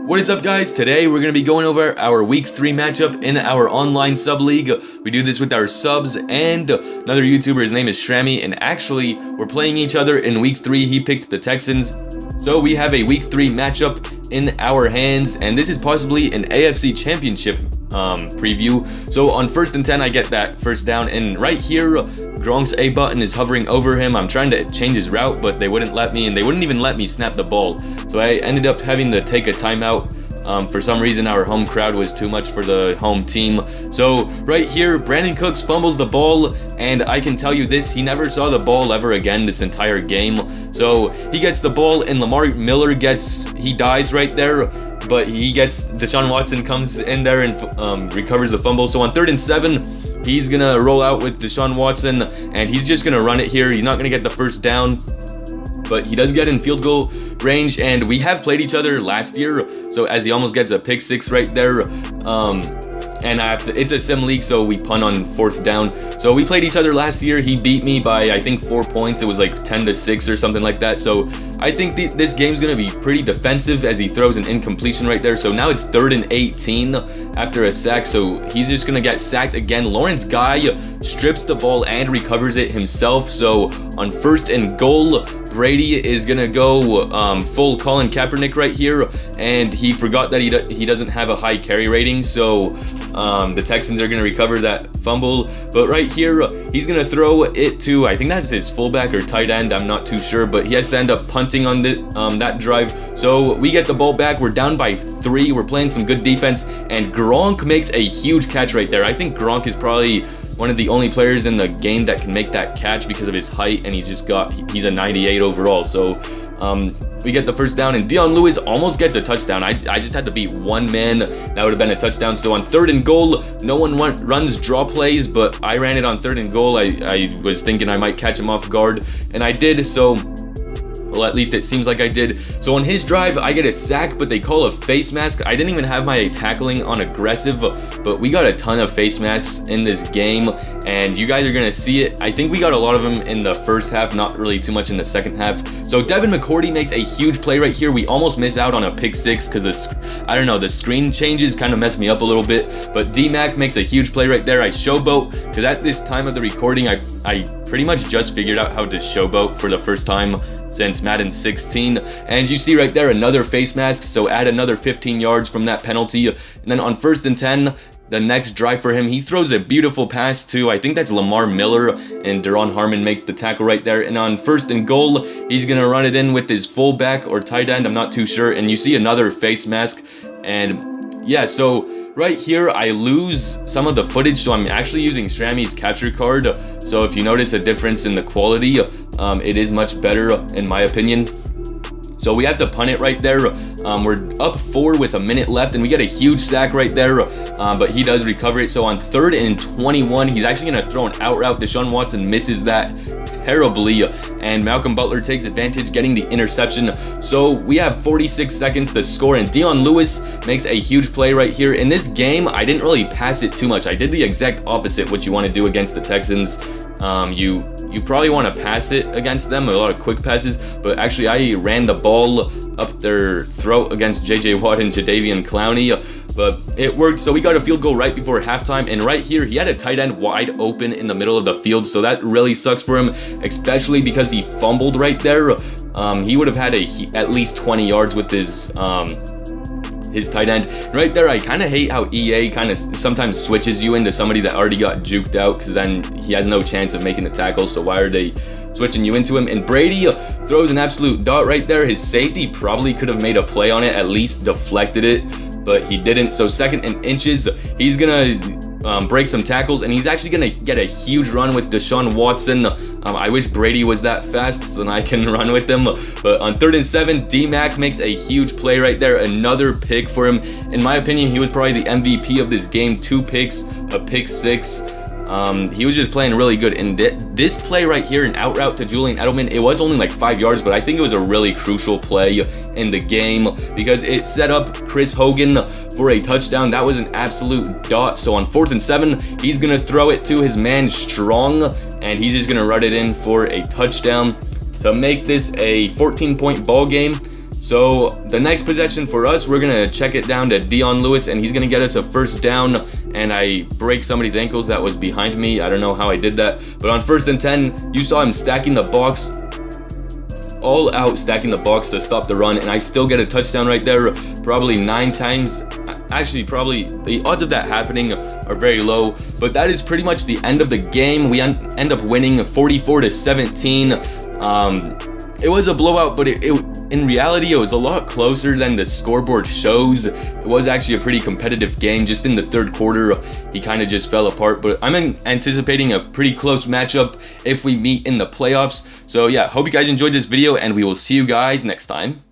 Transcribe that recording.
What is up, guys? Today we're going to be going over our week 3 matchup in our online sub league. We do this with our subs and another YouTuber. His name is Shrammy, and actually we're playing each other in week 3. He picked the Texans, so we have a week 3 matchup in our hands, and this is possibly an AFC Championship preview. So on 1st and 10, I get that first down, and right here Gronk's A button is hovering over him. I'm trying to change his route, but they wouldn't let me, and they wouldn't even let me snap the ball. So I ended up having to take a timeout. For some reason, our home crowd was too much for the home team. So right here, Brandon Cooks fumbles the ball, and I can tell you this, he never saw the ball ever again this entire game. So he gets the ball, and Lamar Miller he dies right there, but Deshaun Watson comes in there and recovers the fumble. So on 3rd and 7, he's gonna roll out with Deshaun Watson, and he's just gonna run it here. He's not gonna get the first down, but he does get in field goal range, and we have played each other last year, so as he almost gets a pick 6 right there, and it's a sim league, so we punt on 4th down. So we played each other last year. He beat me by, I think, 4 points. It was like 10-6 or something like that. So I think this game's gonna be pretty defensive as he throws an incompletion right there. So now it's 3rd and 18 after a sack, so he's just gonna get sacked again. Lawrence Guy strips the ball and recovers it himself. So on 1st and goal, Brady is gonna go full Colin Kaepernick right here, and he forgot that he doesn't have a high carry rating, so the Texans are gonna recover that fumble. But right here, he's gonna throw it to, I think that's his fullback or tight end, I'm not too sure, but he has to end up punting on that drive. So we get the ball back, we're down by 3, we're playing some good defense, and Gronk makes a huge catch right there. I think Gronk is probably one of the only players in the game that can make that catch because of his height, and he's a 98 overall. So we get the first down, and Dion Lewis almost gets a touchdown. I just had to beat one man. That would have been a touchdown. So on 3rd and goal, no one runs draw plays, but I ran it on 3rd and goal. I was thinking I might catch him off guard, and I did. So, well, at least it seems like I did. So on his drive, I get a sack, but they call a face mask. I didn't even have my tackling on aggressive, but we got a ton of face masks in this game, and you guys are gonna see it. I think we got a lot of them in the first half, not really too much in the second half. So Devin McCourty makes a huge play right here. We almost miss out on a pick 6 because the screen changes kind of messed me up a little bit, but D-Mac makes a huge play right there. I showboat because at this time of the recording, I pretty much just figured out how to showboat for the first time since Madden 16, and you see right there another face mask, so add another 15 yards from that penalty. And then on 1st and 10, the next drive for him, he throws a beautiful pass to, I think that's Lamar Miller, and Deron Harmon makes the tackle right there. And on 1st and goal, he's gonna run it in with his fullback or tight end, I'm not too sure, and you see another face mask. And yeah, so right here, I lose some of the footage, so I'm actually using Shrammy's capture card. So if you notice a difference in the quality, it is much better in my opinion. So we have to punt it right there. We're up 4 with a minute left, and we get a huge sack right there, but he does recover it. So on 3rd and 21, he's actually going to throw an out route. Deshaun Watson misses that terribly, and Malcolm Butler takes advantage, getting the interception. So we have 46 seconds to score, and Dion Lewis makes a huge play right here. In this game, I didn't really pass it too much. I did the exact opposite what you want to do against the Texans. You probably want to pass it against them, a lot of quick passes, but actually I ran the ball up their throat against JJ Watt and Jadeveon Clowney, but it worked. So we got a field goal right before halftime, and right here he had a tight end wide open in the middle of the field, so that really sucks for him, especially because he fumbled right there. He would have had at least 20 yards with his tight end. Right there, I kind of hate how EA kind of sometimes switches you into somebody that already got juked out, because then he has no chance of making the tackle, so why are they switching you into him? And Brady throws an absolute dot right there. His safety probably could have made a play on it, at least deflected it, but he didn't. So 2nd and inches, he's gonna break some tackles, and he's actually gonna get a huge run with Deshaun Watson. I wish Brady was that fast so then I can run with him. But on 3rd and 7, D-Mac makes a huge play right there. Another pick for him. In my opinion, he was probably the MVP of this game. 2 picks, a pick 6. He was just playing really good. And this play right here, an out route to Julian Edelman, it was only like 5 yards, but I think it was a really crucial play in the game because it set up Chris Hogan for a touchdown. That was an absolute dot. So on 4th and 7, he's going to throw it to his man Strong, and he's just going to run it in for a touchdown to make this a 14-point ball game. So the next possession for us, we're gonna check it down to Dion Lewis, and he's gonna get us a first down. And I break somebody's ankles that was behind me. I don't know how I did that, but on 1st and 10, you saw him stacking the box, all out stacking the box to stop the run, and I still get a touchdown right there. Probably 9 times. Actually, probably the odds of that happening are very low, but that is pretty much the end of the game. We end up winning 44-17. It was a blowout, but in reality, it was a lot closer than the scoreboard shows. It was actually a pretty competitive game. Just in the 3rd quarter, he kind of just fell apart. But I'm anticipating a pretty close matchup if we meet in the playoffs. So yeah, hope you guys enjoyed this video, and we will see you guys next time.